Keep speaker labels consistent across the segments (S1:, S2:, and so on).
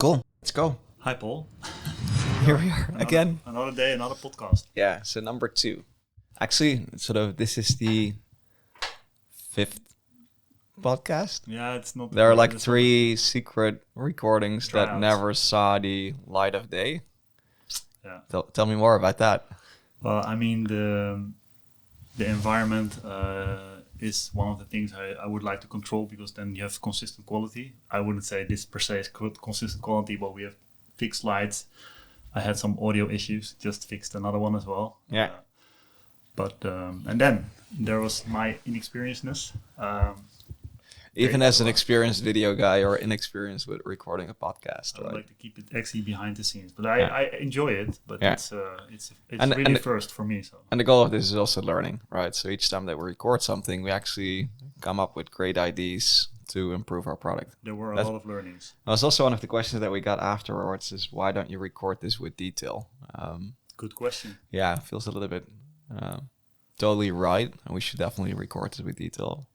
S1: Cool. Let's go.
S2: Hi, Paul.
S1: Here we are again.
S2: Another day, another podcast.
S1: Yeah, so number 2. Actually, this is the 5th podcast.
S2: Yeah, it's not.
S1: There are like 3 secret recordings that
S2: Tryouts.
S1: never saw the light of day.
S2: Yeah.
S1: Tell me more about that.
S2: Well, I mean, the environment is one of the things I would like to control, because then you have consistent quality. I wouldn't say this per se is consistent quality, but we have fixed lights. I had some audio issues, just fixed another one as well.
S1: Yeah.
S2: And then there was my inexperiencedness.
S1: Even as an experienced video guy or inexperienced with recording a podcast,
S2: I would
S1: right?
S2: like to keep it actually behind the scenes, but I enjoy it. But
S1: Yeah.
S2: it's
S1: And
S2: really
S1: the-
S2: first for me. So
S1: And the goal of this is also learning, right? So each time that we record something, we actually come up with great ideas to improve our product.
S2: there were a
S1: That's-
S2: lot of learnings.
S1: That was also one of the questions that we got afterwards is why don't you record this with detail?
S2: Good question.
S1: Yeah, it feels a little bit totally right. And we should definitely record this with detail.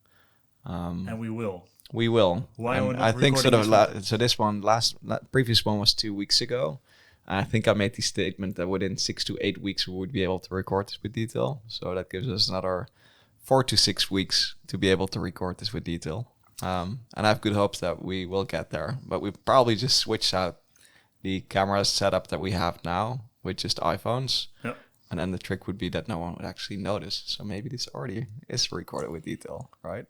S2: And we will.
S1: We will.
S2: Why
S1: And
S2: are we not
S1: I think
S2: recording this one?
S1: this one, previous one was 2 weeks ago. And I think I made the statement that within 6 to 8 weeks we would be able to record this with detail. So that gives us another 4 to 6 weeks to be able to record this with detail. And I have good hopes that we will get there. But we probably just switch out the camera setup that we have now with just iPhones.
S2: Yep.
S1: And then the trick would be that no one would actually notice. So maybe this already is recorded with detail, right?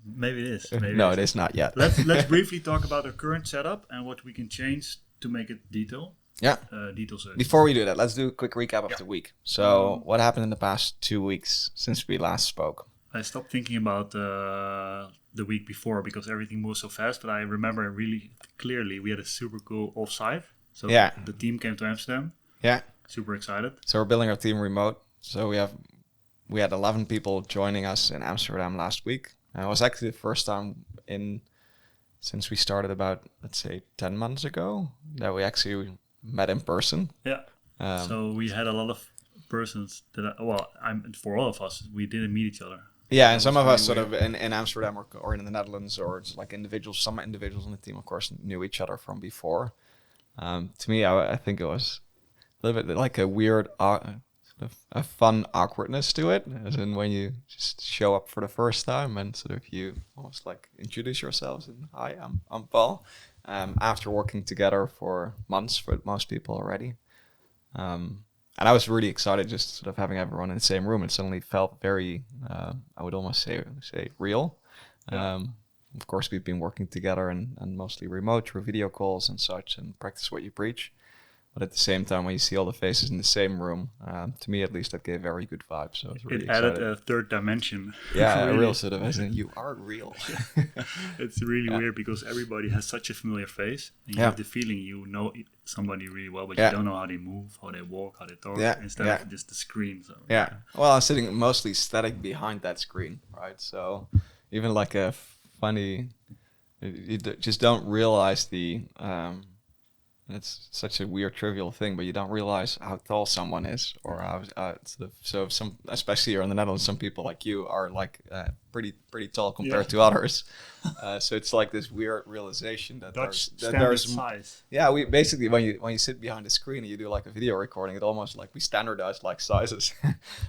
S2: Maybe it is. Maybe
S1: No,
S2: it
S1: it is not yet.
S2: Let's briefly talk about our current setup and what we can change to make it detail.
S1: Yeah.
S2: Detail search.
S1: Before we do that, let's do a quick recap of the week. So what happened in the past 2 weeks since we last spoke?
S2: I stopped thinking about the week before because everything moves so fast. But I remember really clearly we had a super cool offsite. So
S1: Yeah.
S2: the team came to Amsterdam.
S1: Yeah.
S2: Super excited.
S1: So we're building our team remote. So we had 11 people joining us in Amsterdam last week. And it was actually the first time since we started about, let's say, 10 months ago that we actually met in person.
S2: Yeah. So we had a lot of persons that, for all of us, we didn't meet each other.
S1: Yeah, and some of
S2: really
S1: us sort of in Amsterdam or in the Netherlands or just like individuals, some individuals on the team, of course, knew each other from before. To me, I think it was a little bit like a weird, sort of a fun awkwardness to it, as in when you just show up for the first time and sort of you almost like introduce yourselves and hi, I'm Paul. After working together for months with most people already. And I was really excited just sort of having everyone in the same room. It suddenly felt very, I would almost say real.
S2: Yeah.
S1: Of course, we've been working together and mostly remote through video calls and such and practice what you preach. But at the same time, when you see all the faces in the same room, to me at least, that gave very good vibes. So I was really
S2: It
S1: excited.
S2: added a third dimension.
S1: Yeah,
S2: Really.
S1: a real sort of, as in you are real.
S2: It's really weird because everybody has such a familiar face. And you have the feeling you know somebody really well, but you don't know how they move, how they walk, how they talk, instead of just the screen. So
S1: Yeah. Well, I'm sitting mostly static behind that screen, right? So even like a funny, you just don't realize it's such a weird, trivial thing, but you don't realize how tall someone is, or how so some, especially here in the Netherlands, some people like you are like pretty tall compared to others. So it's like this weird realization that
S2: Dutch
S1: there's
S2: standard size.
S1: yeah, we basically when you sit behind the screen and you do like a video recording, it almost like we standardize like sizes,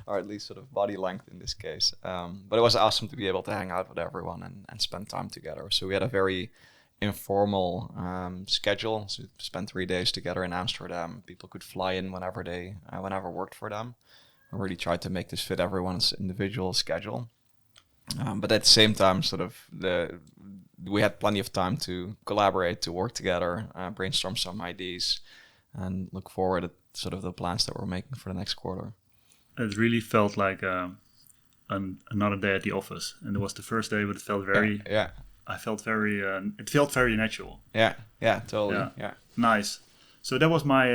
S1: or at least sort of body length in this case. But it was awesome to be able to hang out with everyone and spend time together. So we had a very informal schedule. So we spent 3 days together in Amsterdam. People could fly in whenever worked for them. I really tried to make this fit everyone's individual schedule. But at the same time, sort of we had plenty of time to collaborate, to work together, brainstorm some ideas, and look forward at sort of the plans that we're making for the next quarter.
S2: It really felt like another day at the office, and it was the first day, but it felt very.
S1: Yeah.
S2: I felt very. It felt very natural.
S1: Yeah. Yeah. Totally. Yeah.
S2: Nice. So that was my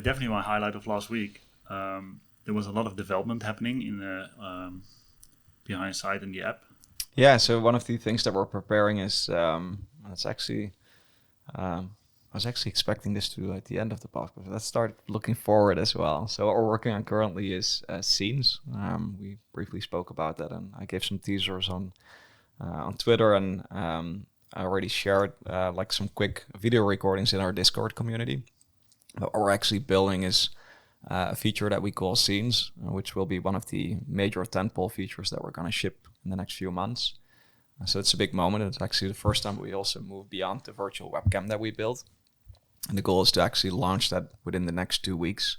S2: definitely my highlight of last week. There was a lot of development happening in the behind site in the app.
S1: Yeah, so one of the things that we're preparing is it's actually I was actually expecting this to at the end of the podcast. Let's start looking forward as well. So what we're working on currently is scenes. We briefly spoke about that, and I gave some teasers on Twitter, and I already shared like some quick video recordings in our Discord community. What we're actually building is a feature that we call Scenes, which will be one of the major tentpole features that we're going to ship in the next few months. So it's a big moment. It's actually the first time we also move beyond the virtual webcam that we built. And the goal is to actually launch that within the next 2 weeks,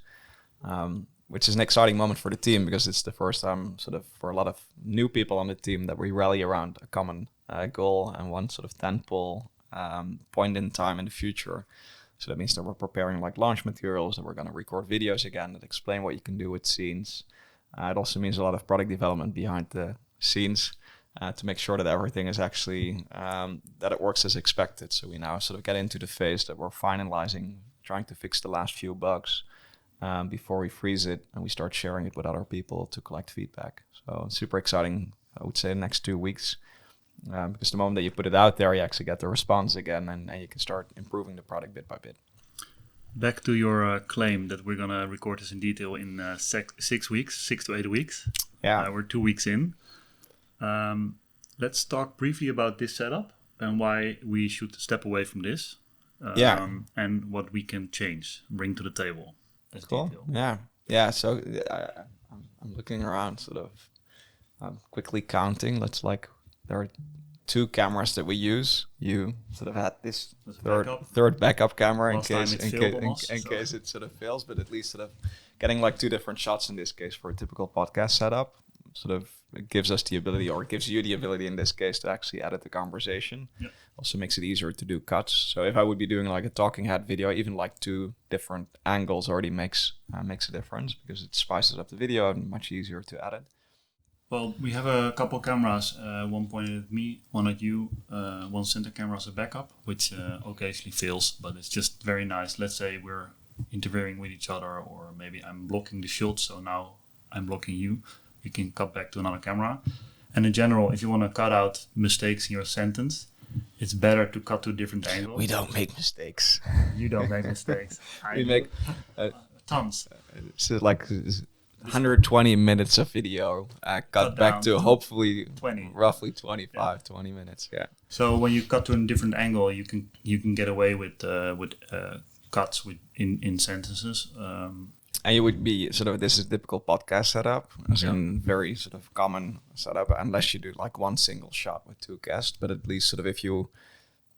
S1: which is an exciting moment for the team because it's the first time sort of for a lot of new people on the team that we rally around a common goal and one sort of tentpole point in time in the future. So that means that we're preparing like launch materials, that we're going to record videos again that explain what you can do with Scenes. It also means a lot of product development behind the scenes to make sure that everything is actually, that it works as expected. So we now sort of get into the phase that we're finalizing, trying to fix the last few bugs before we freeze it and we start sharing it with other people to collect feedback. So it's super exciting, I would say, the next 2 weeks. Because the moment that you put it out there, you actually get the response again and you can start improving the product bit by bit.
S2: Back to your claim that we're going to record this in detail in 6 weeks, 6 to 8 weeks.
S1: Yeah.
S2: We're 2 weeks in. Let's talk briefly about this setup and why we should step away from this. And what we can change, bring to the table. As
S1: cool.
S2: detail.
S1: Yeah. So I'm looking around, sort of quickly counting. There are 2 cameras that we use. You sort of had this third backup camera in case it sort of fails, but at least sort of getting like 2 different shots in this case for a typical podcast setup sort of gives us the ability, or it gives you the ability in this case, to actually edit the conversation. Yep. Also makes it easier to do cuts. So if I would be doing like a talking head video, even like 2 different angles already makes a difference because it spices up the video and much easier to edit.
S2: Well, we have a couple cameras, one pointed at me, one at you, one center camera as a backup, which occasionally fails, but it's just very nice. Let's say we're interfering with each other, or maybe I'm blocking the shot, so now I'm blocking you. You can cut back to another camera. And in general, if you want to cut out mistakes in your sentence, it's better to cut to different angles.
S1: We don't make mistakes.
S2: You don't make mistakes.
S1: We make
S2: tons.
S1: So like 120 minutes of video cut back to hopefully
S2: 20.
S1: Roughly 20 minutes. Yeah.
S2: So when you cut to a different angle, you can get away with cuts in sentences.
S1: And you would be sort of, this is a typical podcast setup, as in very sort of common setup, unless you do like one single shot with 2 guests. But at least sort of if you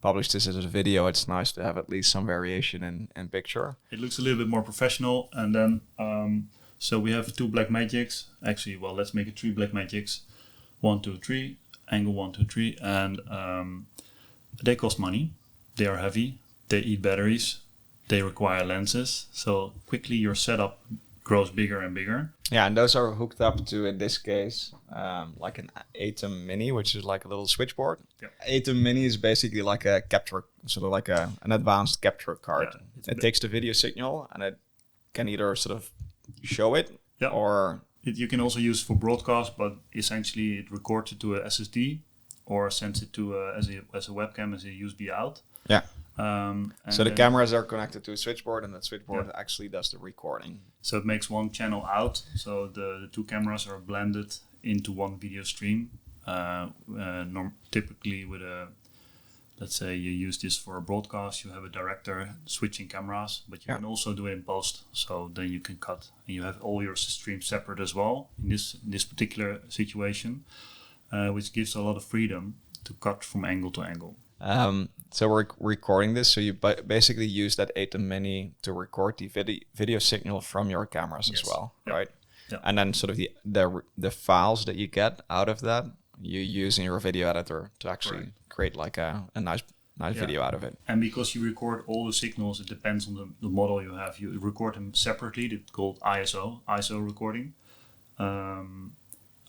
S1: publish this as a video, it's nice to have at least some variation in picture.
S2: It looks a little bit more professional. And then, so we have 2 Blackmagics. Actually, well, let's make it 3 Blackmagics. 1, 2, 3, angle 1, 2, 3. And they cost money. They are heavy. They eat batteries. They require lenses, so quickly your setup grows bigger and bigger.
S1: Yeah, and those are hooked up to, in this case, like an Atom Mini, which is like a little switchboard. Yep. Atom Mini is basically like a capture, sort of like an advanced capture card. Yeah, it takes the video signal and it can either sort of show it or...
S2: You can also use for broadcast, but essentially it records it to a SSD or sends it to as a webcam, as a USB out.
S1: Yeah. So the cameras are connected to a switchboard, and that switchboard actually does the recording.
S2: So it makes one channel out. So the 2 cameras are blended into one video stream. Typically with let's say you use this for a broadcast, you have a director switching cameras, but you can also do it in post. So then you can cut, and you have all your streams separate as well in this particular situation, which gives a lot of freedom to cut from angle to angle.
S1: So we're recording this, so you basically use that Atom Mini to record the video signal from your cameras as well, right? Yep. And then sort of the files that you get out of that, you use in your video editor to actually create like a nice video out of it. And
S2: because you record all the signals, it depends on the model you have. You record them separately. It's called ISO recording,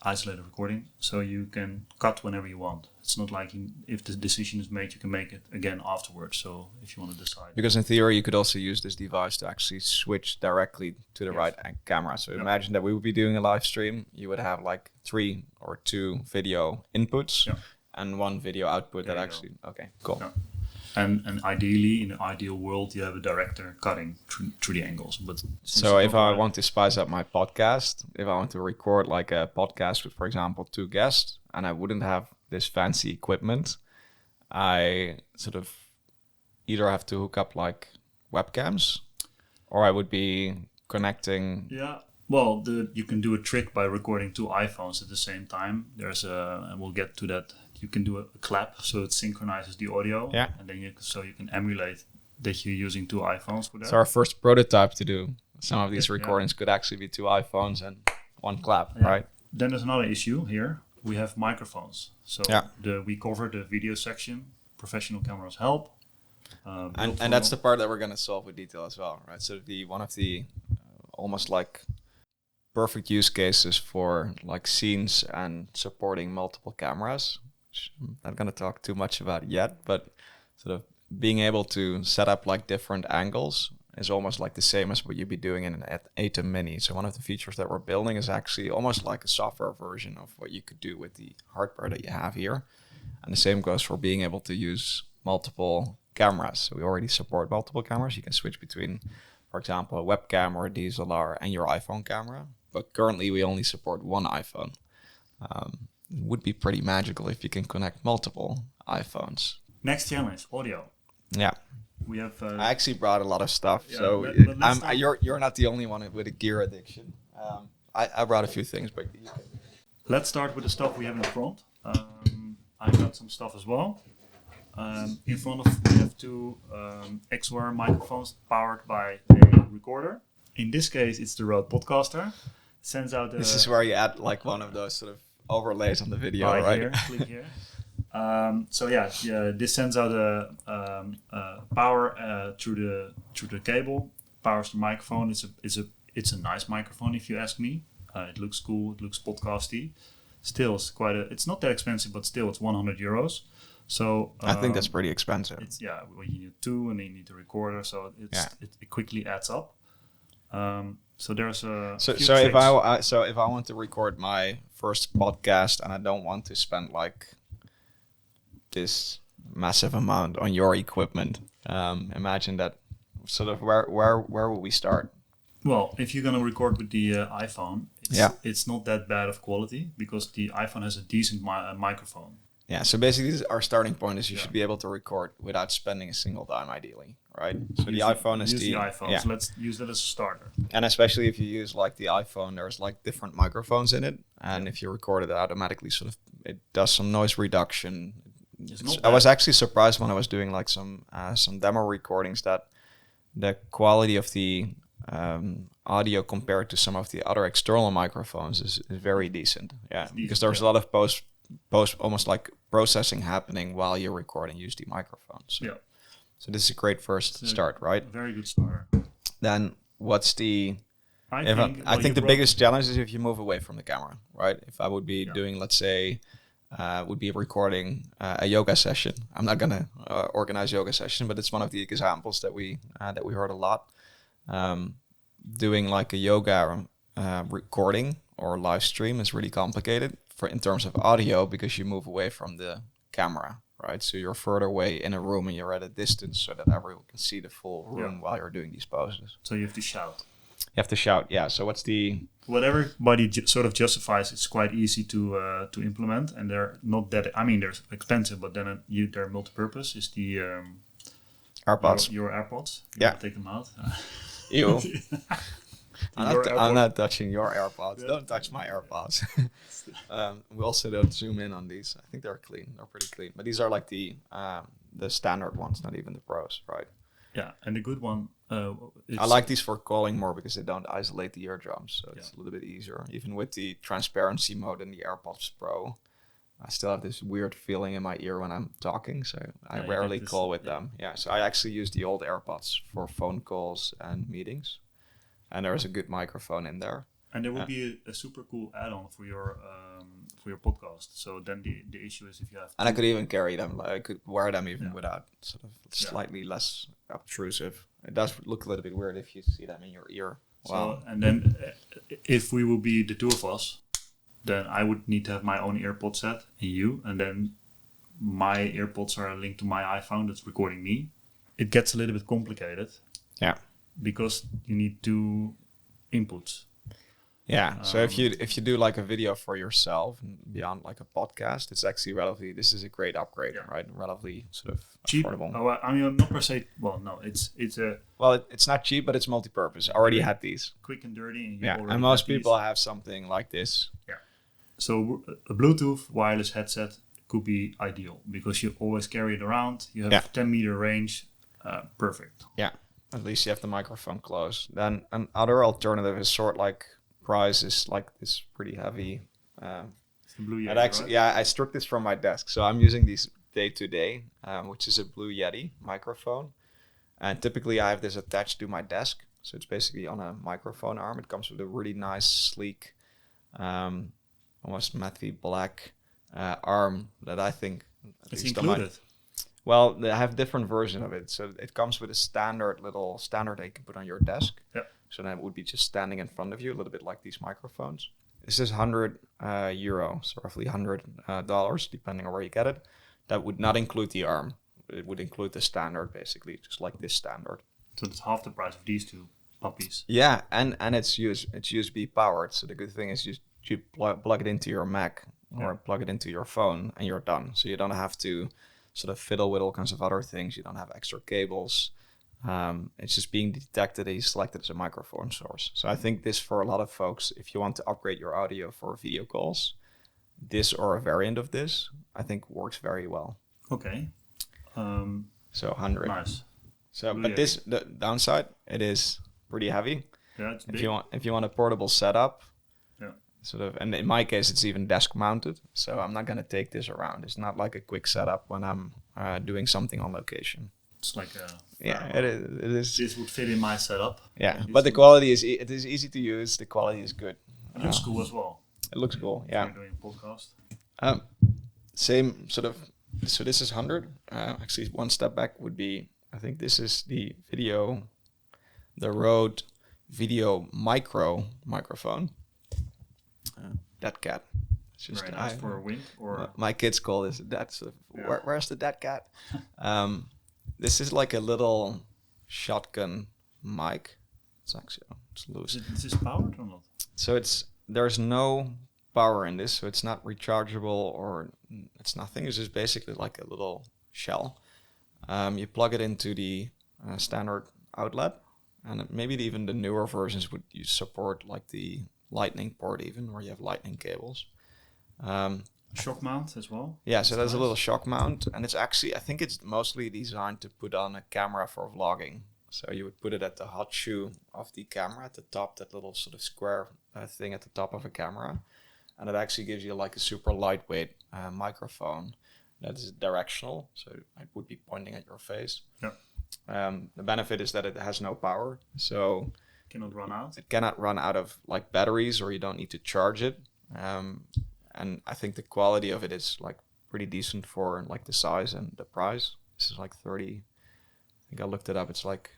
S2: isolated recording. So you can cut whenever you want. It's not like if the decision is made, you can make it again afterwards. So if you want to decide.
S1: Because in theory, you could also use this device to actually switch directly to the right camera. So imagine that we would be doing a live stream. You would have like 3 or 2 video inputs and 1 video output that actually... Okay, cool.
S2: Yeah. And ideally, in an ideal world, you have a director cutting through the angles. But
S1: so if I want to spice up my podcast, if I want to record like a podcast with, for example, 2 guests, and I wouldn't have this fancy equipment, I sort of either have to hook up like webcams, or I would be connecting.
S2: Yeah. Well, you can do a trick by recording 2 iPhones at the same time. And we'll get to that. You can do a clap, so it synchronizes the audio.
S1: Yeah.
S2: And then you can emulate that you're using 2 iPhones for that.
S1: So our first prototype to do some of these recordings could actually be 2 iPhones and 1 clap, right?
S2: Then there's another issue here. We have microphones. So we cover the video section. Professional cameras help.
S1: And that's the part that we're going to solve with detail as well, right? So one of the almost like perfect use cases for like scenes and supporting multiple cameras, which I'm not going to talk too much about yet, but sort of being able to set up like different angles is almost like the same as what you'd be doing in an Atom Mini. So one of the features that we're building is actually almost like a software version of what you could do with the hardware that you have here. And the same goes for being able to use multiple cameras. So we already support multiple cameras. You can switch between, for example, a webcam or a DSLR and your iPhone camera. But currently we only support 1 iPhone. It would be pretty magical if you can connect multiple iPhones.
S2: Next challenge, audio.
S1: Yeah.
S2: We have.
S1: I actually brought a lot of stuff, so you're not the only one with a gear addiction. I brought a few things, but
S2: let's start with the stuff we have in front. I've got some stuff as well. In front of we have 2 XLR microphones powered by a recorder. In this case, it's the Rode Podcaster. Sends out.
S1: This is where you add like one of those sort of overlays on the video, right?
S2: Here, click here. This sends out power through the cable. Powers the microphone. It's a nice microphone if you ask me. It looks cool. It looks podcasty. Still, it's not that expensive, but still, it's €100. So
S1: I think that's pretty expensive.
S2: You need 2, and then you need a recorder, so it quickly adds up. So there's a
S1: if I want to record my first podcast and I don't want to spend like this massive amount on your equipment, imagine that sort of where will we start?
S2: Well, if you're gonna record with the iPhone, it's not that bad of quality because the iPhone has a decent microphone.
S1: Yeah, so basically our starting point is you should be able to record without spending a single dime, ideally, right? So the iPhone is the
S2: iPhone. So let's use that as a starter.
S1: And especially if you use like the iPhone, there's like different microphones in it, and if you record it automatically, sort of it does some noise reduction. I was actually surprised when I was doing like some demo recordings that the quality of the audio compared to some of the other external microphones is very decent. Yeah, because there's a lot of post almost like processing happening while you're recording use the microphones. So this is a great first start, right?
S2: Very good start.
S1: Then what's the I think the biggest challenge is if you move away from the camera, right? If I would be doing, let's say, would be recording a yoga session. I'm not gonna organize yoga session, but it's one of the examples that we heard a lot. Doing like a yoga recording or live stream is really complicated in terms of audio because you move away from the camera, right? So you're further away in a room and you're at a distance so that everyone can see the full room while you're doing these poses.
S2: So you have to shout.
S1: You have to shout, yeah. So what's the...
S2: What everybody sort of justifies, it's quite easy to implement, and they're not that... I mean, they're expensive, but then they're multi-purpose. Is the...
S1: AirPods.
S2: Your AirPods.
S1: Yeah.
S2: Take them out.
S1: Ew. I'm not touching your AirPods. Yeah. Don't touch my AirPods. We also don't zoom in on these. I think they're clean. They're pretty clean. But these are like the standard ones, not even the pros, right?
S2: Yeah, and the good one...
S1: I like these for calling more because they don't isolate the eardrums, so it's a little bit easier. Even with the transparency mode in the AirPods Pro, I still have this weird feeling in my ear when I'm talking, so I rarely call with them. Yeah, so I actually use the old AirPods for phone calls and meetings, and there's a good microphone in there.
S2: And there will be a super cool add-on for your podcast. So then the issue is if you have...
S1: And I could even carry them. Like I could wear them even without sort of slightly less obtrusive. It does look a little bit weird if you see them in your ear. Wow.
S2: So, and then if we will be the two of us, then I would need to have my own AirPod set and you. And then my AirPods are linked to my iPhone that's recording me. It gets a little bit complicated.
S1: Yeah.
S2: Because you need 2 inputs.
S1: Yeah. So if you do like a video for yourself and beyond like a podcast, it's actually relatively. This is a great upgrade, right? Relatively sort of
S2: cheap.
S1: affordable.
S2: Oh, I mean, not per se. Well, no, it's a
S1: It's not cheap, but it's multi-purpose. I already had these.
S2: quick and dirty. And
S1: And most people have something like this.
S2: Yeah. So a Bluetooth wireless headset could be ideal because you always carry it around. You have 10-meter range. Perfect.
S1: Yeah. At least you have the microphone close. Then another alternative is sort like price is like this pretty heavy.
S2: It's the Blue Yeti,
S1: actually,
S2: right?
S1: I struck this from my desk. So I'm using these day to day, which is a Blue Yeti microphone. And typically I have this attached to my desk. So it's basically on a microphone arm. It comes with a really nice, sleek, almost matte black arm that I think...
S2: It's included.
S1: Well, they have different version of it. So it comes with a standard that you can put on your desk.
S2: Yep.
S1: So then it would be just standing in front of you, a little bit like these microphones. This is 100 euro, so roughly $100, depending on where you get it. That would not include the arm. It would include the standard, basically, just like this standard.
S2: So it's half the price of these two puppies.
S1: Yeah, and it's USB powered. So the good thing is you plug it into your Mac or plug it into your phone, and you're done. So you don't have to sort of fiddle with all kinds of other things. You don't have extra cables. It's just being detected that you selected as a microphone source. So I think this, for a lot of folks, if you want to upgrade your audio for video calls, this or a variant of this, I think works very well.
S2: Okay.
S1: So 100.
S2: Nice.
S1: So, but the downside, it is pretty heavy.
S2: Yeah, it's big.
S1: If you want a portable setup,
S2: yeah.
S1: Sort of, and in my case, it's even desk mounted. So I'm not going to take this around. It's not like a quick setup when I'm doing something on location.
S2: It's like a...
S1: Yeah, it is.
S2: This would fit in my setup.
S1: Yeah, but the quality it is easy to use. The quality is good.
S2: It looks cool as well.
S1: It looks cool, yeah.
S2: You're doing a podcast.
S1: Same sort of, so this is 100. Actually, one step back would be, I think this is the Rode Video microphone. Dead cat. It's just
S2: very nice for a wind, or
S1: my kids call this where's the dead cat? This is like a little shotgun mic. It's actually it's loose.
S2: Is this powered or not?
S1: So there's no power in this, so it's not rechargeable or it's nothing. It's just basically like a little shell. You plug it into the standard outlet, and maybe even the newer versions would support like the lightning port even, where you have lightning cables.
S2: Shock mount as well.
S1: Yeah, so there's a little shock mount, and it's actually, I think it's mostly designed to put on a camera for vlogging. So you would put it at the hot shoe of the camera at the top, that little sort of square thing at the top of a camera, and it actually gives you like a super lightweight microphone that is directional, so it would be pointing at your face.
S2: Yeah.
S1: The benefit is that it has no power, so
S2: cannot run out.
S1: It cannot run out of like batteries, or you don't need to charge it. And I think the quality of it is like pretty decent for like the size and the price. This is like 30. I think I looked it up. It's like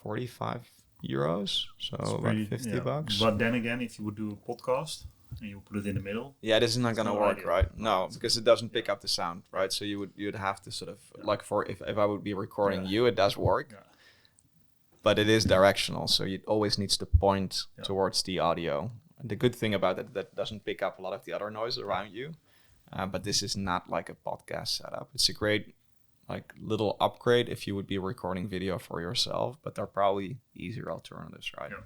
S1: 45 euros, so about 50 bucks.
S2: But then again, if you would do a podcast and you put it in the middle,
S1: this is not gonna work, right? No, because it doesn't pick up the sound, right? So you'd have to sort of like if I would be recording you, it does work. Yeah. But it is directional, so it always needs to point towards the audio. And the good thing about it, that doesn't pick up a lot of the other noise around you. But this is not like a podcast setup. It's a great like little upgrade if you would be recording video for yourself, but there are probably easier alternatives, right? Yeah.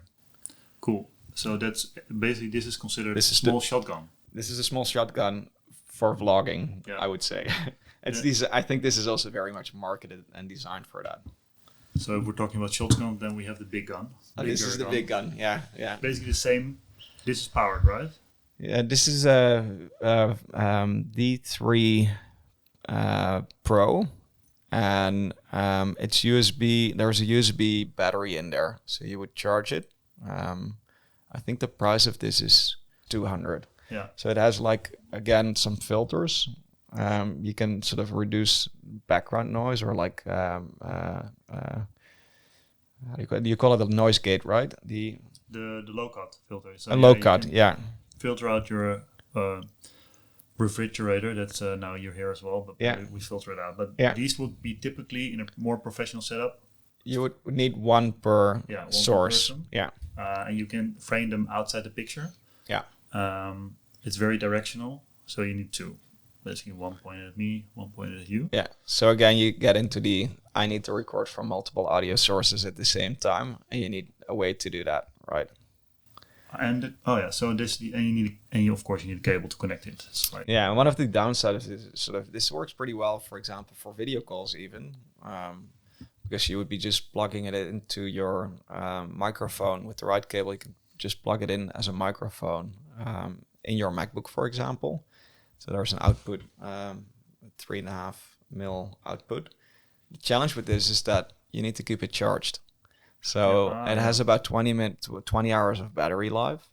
S2: Cool. So that's basically, this is considered a small shotgun.
S1: This is a small shotgun for vlogging, I would say. I think this is also very much marketed and designed for that.
S2: So if we're talking about shotgun, then we have the big gun.
S1: This is the big gun, yeah.
S2: Basically the same. This is powered, right?
S1: Yeah, this is a D3 Pro, and it's USB. There's a USB battery in there, so you would charge it. I think the price of this is 200.
S2: Yeah. So
S1: it has like, again, some filters. You can sort of reduce background noise, or like how do you call it? A noise gate, right? The
S2: low cut filter. So
S1: a low cut, yeah.
S2: Filter out your refrigerator. That's now you're here as well, but we filter it out. But these would be typically in a more professional setup.
S1: You would need one per source.
S2: Per person.
S1: Yeah.
S2: and you can frame them outside the picture.
S1: Yeah.
S2: It's very directional, so you need two. Basically, one pointed at me, one pointed at you.
S1: Yeah. So again, you get into I need to record from multiple audio sources at the same time, and you need a way to do that, right?
S2: And so this, and you of course you need a cable to connect it. It's like,
S1: Yeah, and one of the downsides is sort of this works pretty well, for example, for video calls even, because you would be just plugging it into your microphone with the right cable. You can just plug it in as a microphone in your MacBook, for example. So there's an output, 3.5 mil output. The challenge with this is that you need to keep it charged. So it has about 20 hours of battery life,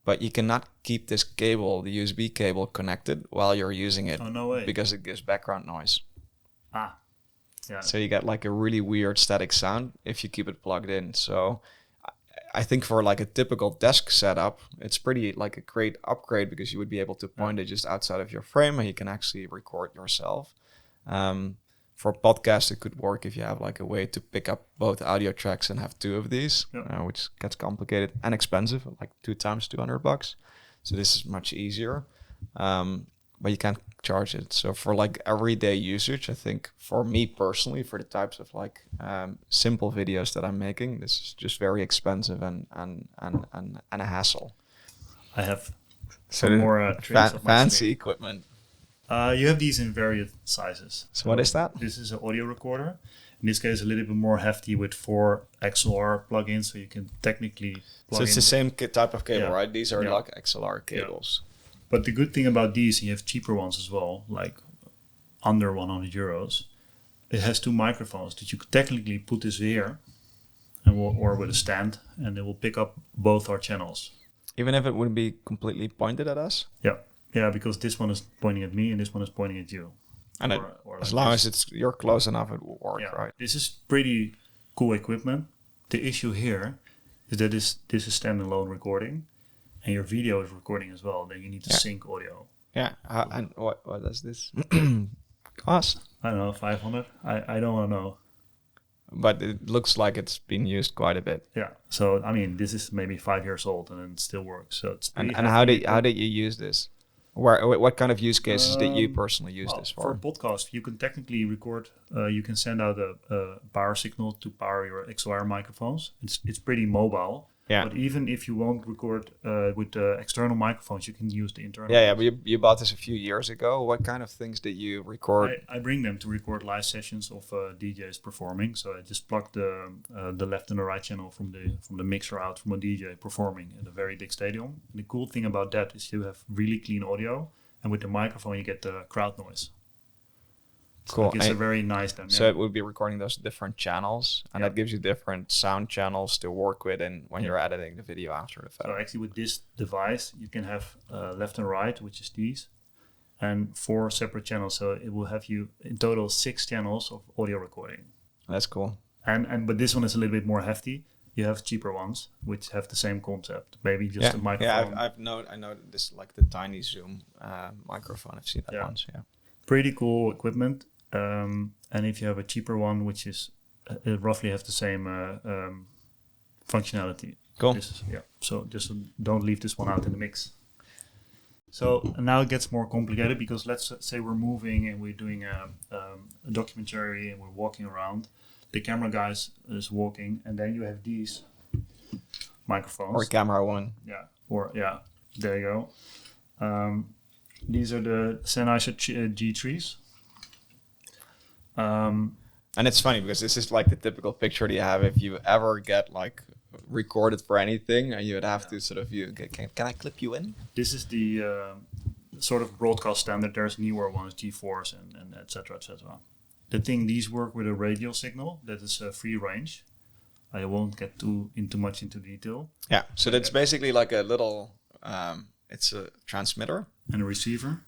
S1: but you cannot keep this cable, the USB cable, connected while you're using it.
S2: Oh, no way.
S1: Because it gives background noise.
S2: Yeah.
S1: So you get like a really weird static sound if you keep it plugged in. So I think for like a typical desk setup, it's pretty like a great upgrade because you would be able to point it just outside of your frame and you can actually record yourself. For a podcast, it could work if you have like a way to pick up both audio tracks and have two of these, which gets complicated and expensive, like 2 times $200. So this is much easier, but you can't charge it. So for like everyday usage, I think for me personally, for the types of like simple videos that I'm making, this is just very expensive and a hassle.
S2: I have some more
S1: fancy equipment.
S2: You have these in various sizes.
S1: So what is that?
S2: This is an audio recorder. In this case, a little bit more hefty with 4 XLR plugins, so you can technically plug
S1: So it's the same type of cable, right? These are like XLR cables.
S2: But the good thing about these, you have cheaper ones as well, like under 100 euros. It has 2 microphones that you could technically put this here, or with a stand, and it will pick up both our channels.
S1: Even if it wouldn't be completely pointed at us?
S2: Yeah, because this one is pointing at me and this one is pointing at you.
S1: And as long as you're close enough, it will work, right?
S2: This is pretty cool equipment. The issue here is that this is standalone recording, and your video is recording as well. Then you need to sync audio.
S1: Yeah, and what does this cost?
S2: I don't know, 500. I don't want to know.
S1: But it looks like it's been used quite a bit.
S2: Yeah. So I mean, this is maybe 5 years old and it still works. So it's
S1: and how did you use this? What kind of use cases did you personally use this for?
S2: For a podcast, you can technically record. You can send out a power signal to power your XLR microphones. It's pretty mobile. Yeah. But even if you won't record with the external microphones, you can use the internal.
S1: Yeah. But you bought this a few years ago. What kind of things did you record?
S2: I bring them to record live sessions of DJs performing. So I just plug the left and the right channel from the mixer out from a DJ performing at a very big stadium. And the cool thing about that is you have really clean audio, and with the microphone you get the crowd noise.
S1: Cool.
S2: It's a very nice dynamic.
S1: So it would be recording those different channels, and that gives you different sound channels to work with, and when you're editing the video after the fact.
S2: So actually, with this device, you can have left and right, which is these, and 4 separate channels. So it will have you in total 6 channels of audio recording.
S1: That's cool.
S2: But this one is a little bit more hefty. You have cheaper ones which have the same concept. Maybe just a microphone.
S1: Yeah, I know this, like the tiny Zoom microphone. I've seen that once. Yeah.
S2: Pretty cool equipment. And if you have a cheaper one, which is it roughly have the same functionality.
S1: Cool.
S2: So just don't leave this one out in the mix. So now it gets more complicated because let's say we're moving and we're doing a documentary and we're walking around. The camera guys is walking, and then you have these microphones.
S1: Or camera one.
S2: Yeah. There you go. These are the Sennheiser G3s.
S1: And it's funny because this is like the typical picture that you have if you ever get like recorded for anything, and you would have to sort of can I clip you in?
S2: This is the sort of broadcast standard. There's newer ones, G4s and etc. etc. The thing, these work with a radio signal that is free range. I won't get into much into detail.
S1: Yeah, so that's basically like a little. It's a transmitter
S2: and a receiver.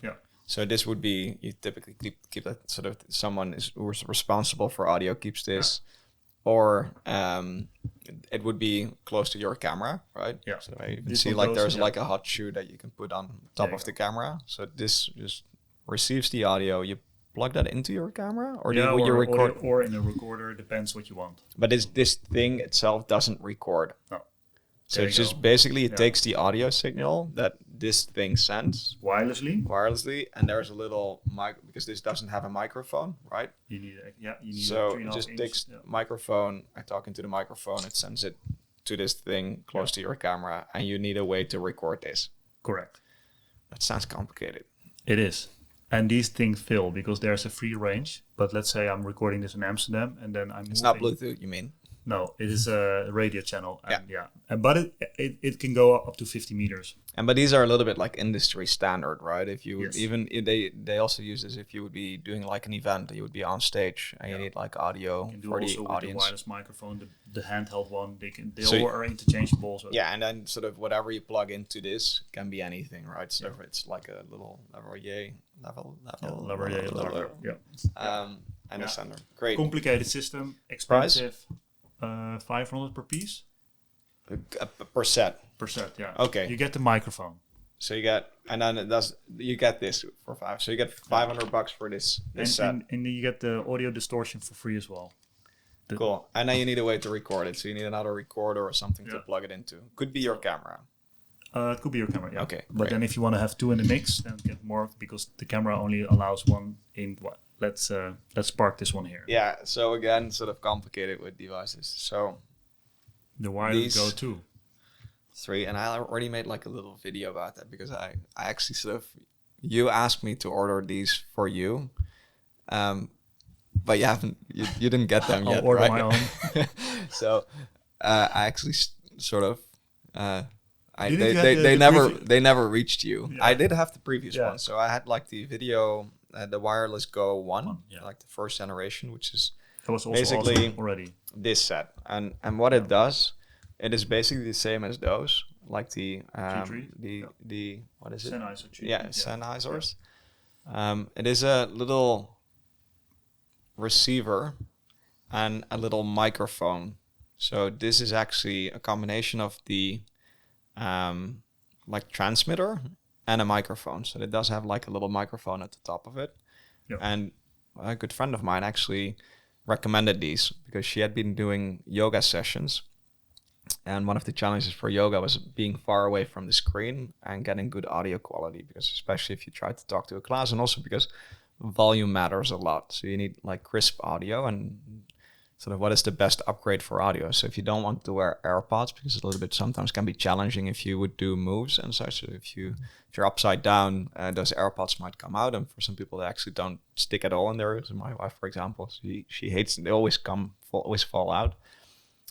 S1: Yeah. So this would be, you typically keep that sort of, someone who's responsible for audio keeps this, or it would be close to your camera, right?
S2: Yeah.
S1: So you can see like there's like a hot shoe that you can put on top of the camera. So this just receives the audio, you plug that into your camera, or
S2: Yeah,
S1: would you
S2: or
S1: record?
S2: or in a recorder, depends what you want.
S1: But this thing itself doesn't record.
S2: No.
S1: So
S2: There
S1: it's
S2: you
S1: just
S2: go.
S1: basically it
S2: Yeah.
S1: takes the audio signal that this thing sends wirelessly, and there's a little mic because this doesn't have a microphone, right?
S2: You need a
S1: So
S2: 3.5
S1: it just
S2: inch.
S1: takes
S2: Yeah.
S1: microphone. I talk into the microphone. It sends it to this thing close to your camera, and you need a way to record this.
S2: Correct.
S1: That sounds complicated.
S2: It is. And these things fill because there's a free range. But let's say I'm recording this in Amsterdam and then I'm
S1: It's not Bluetooth, you mean?
S2: No, it is a radio channel. And but it can go up to 50 meters.
S1: But these are a little bit like industry standard, right? If you would
S2: Yes.
S1: even if they also use this if you would be doing like an event, you would be on stage and you need like audio
S2: You can do
S1: for
S2: also
S1: the
S2: with
S1: audience.
S2: the wireless microphone, the handheld one. They
S1: So
S2: all are interchangeable. So
S1: Yeah, and then sort of whatever you plug into this can be anything, right? So if it's like a little lavalier and a sender. Great.
S2: Complicated system, expensive. 500 per piece.
S1: Per set.
S2: Per set, yeah.
S1: Okay.
S2: You get the microphone.
S1: So you get, and then you get this for $5. So you get $500 for this set.
S2: And you get the audio distortion for free as well.
S1: Cool. And then you need a way to record it. So you need another recorder or something to plug it into. Could be your camera.
S2: It could be your camera, yeah.
S1: Okay.
S2: But
S1: great.
S2: then if you want to have two in the mix, then get more because the camera only allows one in what? Let's park this one here.
S1: Yeah. So again, sort of complicated with devices. So
S2: the wireless go too.
S1: 3, and I already made like a little video about that because I actually sort of, you asked me to order these for you, but you didn't get them yet,
S2: I'll order
S1: right?
S2: my own.
S1: So I actually sort of
S2: Didn't
S1: they never reached you.
S2: Yeah.
S1: I did have the previous
S2: Yeah.
S1: one, so I had like the video, the wireless Go 1,
S2: Yeah.
S1: like the first generation, which is
S2: That was also
S1: basically
S2: awesome already.
S1: this set, and what it does, it is basically the same as those, like the
S2: G3?
S1: the what is it?
S2: Sennheiser G3s.
S1: Yeah, Sennheisers. It is a little receiver and a little microphone. So this is actually a combination of the like transmitter and a microphone. So it does have like a little microphone at the top of it.
S2: Yeah.
S1: And a good friend of mine actually recommended these because she had been doing yoga sessions. And one of the challenges for yoga was being far away from the screen and getting good audio quality, because especially if you try to talk to a class, and also because volume matters a lot. So you need like crisp audio, and sort of what is the best upgrade for audio. So if you don't want to wear AirPods, because a little bit sometimes can be challenging if you would do moves and such. So if you're upside down, those AirPods might come out, and for some people they actually don't stick at all in their ears. My wife, for example, she hates them. They always fall out.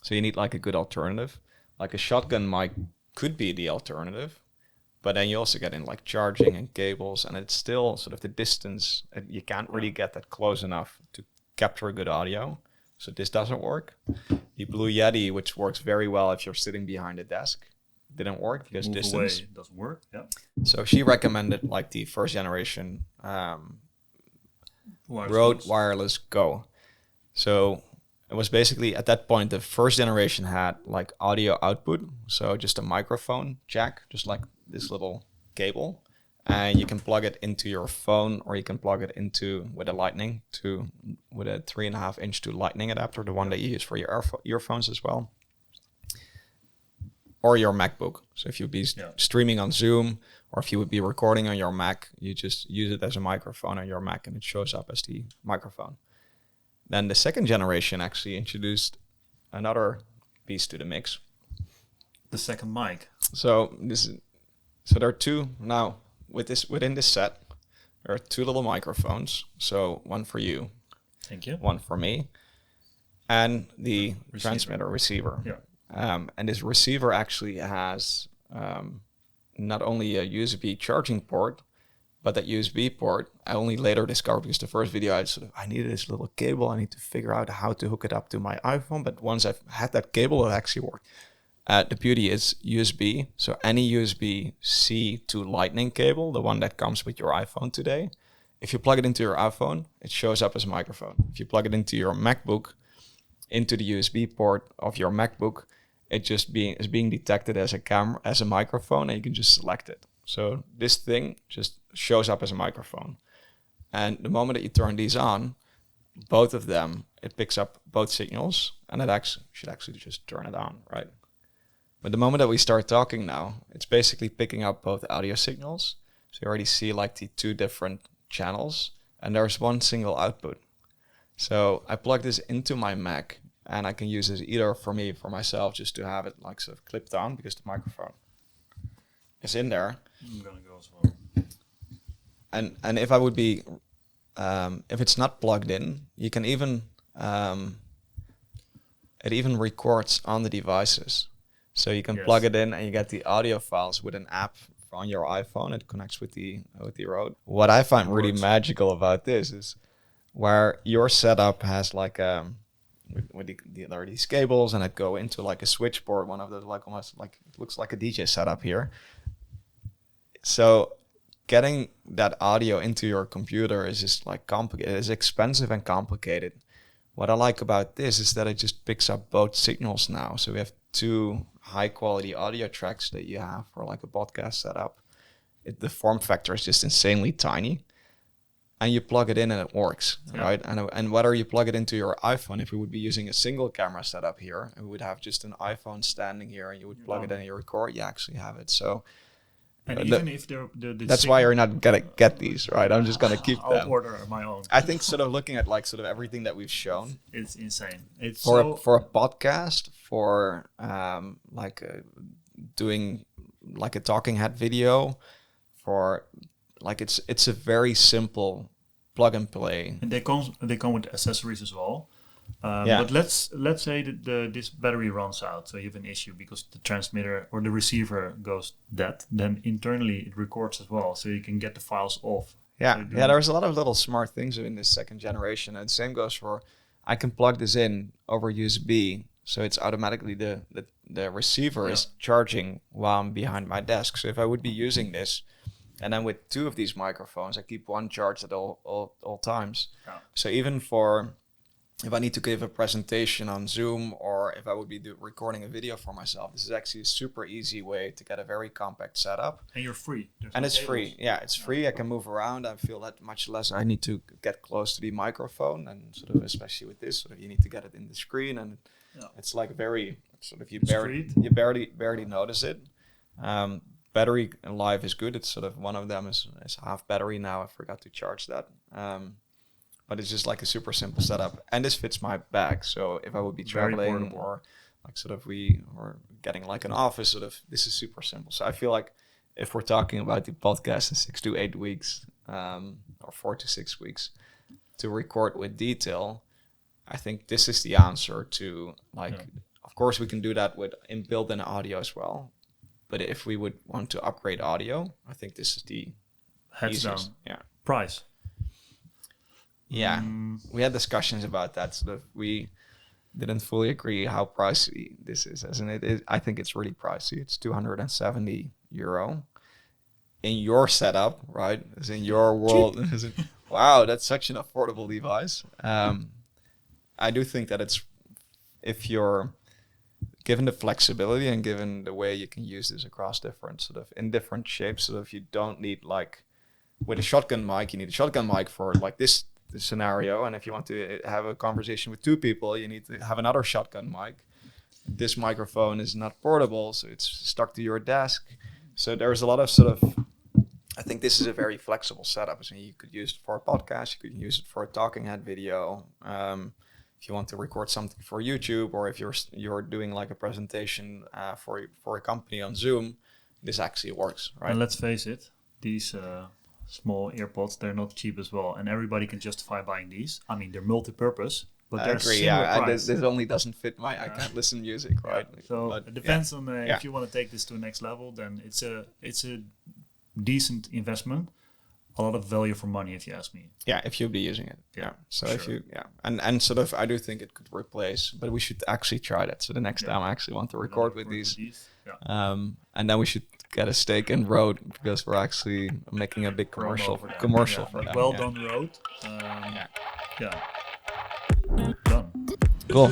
S1: So you need like a good alternative. Like a shotgun mic could be the alternative, but then you also get in like charging and cables, and it's still sort of the distance. You can't really get that close enough to capture good audio. So this doesn't work. The Blue Yeti, which works very well if you're sitting behind a desk, didn't work because
S2: Move
S1: distance.
S2: away, it doesn't work. Yeah.
S1: So she recommended like the first generation Rode Wireless Go. So it was basically at that point the first generation had like audio output, so just a microphone jack, just like this little cable, and you can plug it into your phone, or you can plug it into with a 3.5 inch to lightning adapter, the one that you use for your earphones as well, or your MacBook. So if you'd be streaming on Zoom, or if you would be recording on your Mac, you just use it as a microphone on your Mac and it shows up as the microphone. Then the second generation actually introduced another piece to the mix.
S2: The second mic.
S1: So there are two now within this set. There are two little microphones. So one for you,
S2: Thank you.
S1: one for me, and the transmitter receiver.
S2: Yeah.
S1: And this receiver actually has not only a USB charging port, but that USB port I only later discovered, because the first video I needed this little cable. I need to figure out how to hook it up to my iPhone. But once I've had that cable, it actually worked. The beauty is USB. So any USB-C to Lightning cable, the one that comes with your iPhone today, if you plug it into your iPhone, it shows up as a microphone. If you plug it into your MacBook, into the USB port of your MacBook, it is being detected as a camera, as a microphone, and you can just select it. So this thing just shows up as a microphone. And the moment that you turn these on, both of them, it picks up both signals, and it should actually just turn it on, right? But the moment that we start talking now, it's basically picking up both audio signals. So you already see like the 2 different channels, and there's one single output. So I plug this into my Mac, and I can use this either for myself, just to have it like sort of clipped on, because the microphone is in there.
S2: I'm gonna go as well.
S1: And if I would be, if it's not plugged in, you can even, it even records on the devices. So you can plug it in and you get the audio files with an app on your iPhone. It connects with the Rode. What I find really magical about this is where your setup has like with there are these cables, and it go into like a switchboard, one of those like almost like it looks like a DJ setup here. So getting that audio into your computer is just like complicated. It's expensive and complicated. What I like about this is that it just picks up both signals now. So we have 2 high quality audio tracks that you have for like a podcast setup. The form factor is just insanely tiny, and you plug it in and it works, right? And whether you plug it into your iPhone, if we would be using a single camera setup here, and we would have just an iPhone standing here, and you would plug it in and you record, you actually have it. So.
S2: And even if the
S1: that's why you're not gonna get these, right? I'm just gonna keep them.
S2: I'll order my own.
S1: I think sort of looking at like sort of everything that we've shown,
S2: it's insane. It's
S1: for a podcast, for doing like a talking head video, for like it's a very simple plug and play.
S2: And they come with accessories as well. But let's say that this battery runs out, so you have an issue because the transmitter or the receiver goes dead. Then internally it records as well, so you can get the files off.
S1: Yeah, there's a lot of little smart things in this second generation, and same goes for I can plug this in over USB, so it's automatically the receiver is charging while I'm behind my desk. So if I would be using this, and then with 2 of these microphones, I keep one charged at all times. Yeah. So even if I need to give a presentation on Zoom, or if I would be recording a video for myself, this is actually a super easy way to get a very compact setup.
S2: And you're free.
S1: It's free. Yeah, it's free. I can move around. I feel that much less. I need to get close to the microphone, and sort of especially with this, sort of you need to get it in the screen, and it's like very sort of you barely notice it. Battery life is good. It's sort of one of them is half battery now. I forgot to charge that. But it's just like a super simple setup, and this fits my bag. So if I would be traveling or like sort of or getting like an office, sort of this is super simple. So I feel like if we're talking about the podcast in 6 to 8 weeks, or 4 to 6 weeks to record with detail, I think this is the answer to like. Of course, we can do that with built-in audio as well. But if we would want to upgrade audio, I think this is the
S2: heads
S1: easiest.
S2: down.
S1: Yeah.
S2: Price.
S1: Yeah, we had discussions about that. Sort of, we didn't fully agree how pricey this is. I think it's really pricey. It's €270 in your setup, right? As in your world. Wow, that's such an affordable device. I do think that if you're given the flexibility and given the way you can use this across different sort of in different shapes, so if you don't need like with a shotgun mic, you need a shotgun mic for like this scenario, and if you want to have a conversation with 2 people, you need to have another shotgun mic. This microphone is not portable, so it's stuck to your desk. So there's a lot of sort of, I think this is a very flexible setup. So you could use it for a podcast, you could use it for a talking head video. If you want to record something for YouTube, or if you're doing like a presentation for a company on Zoom, this actually works, right?
S2: And let's face it, these small earpods, they're not cheap as well, and everybody can justify buying these. I mean, they're multi-purpose, but they're similar price.
S1: This only doesn't fit I can't listen to music, right?
S2: So it depends on if you want to take this to the next level, then it's a decent investment. A lot of value for money, if you ask me.
S1: Yeah, if you'll be using it. Yeah. So if you, and sort of, I do think it could replace, but we should actually try that. So the next time I actually want to record with these. And then we should get a stake in Rode, because we're actually making a big commercial for them.
S2: Well done, Rode. Done.
S1: Cool.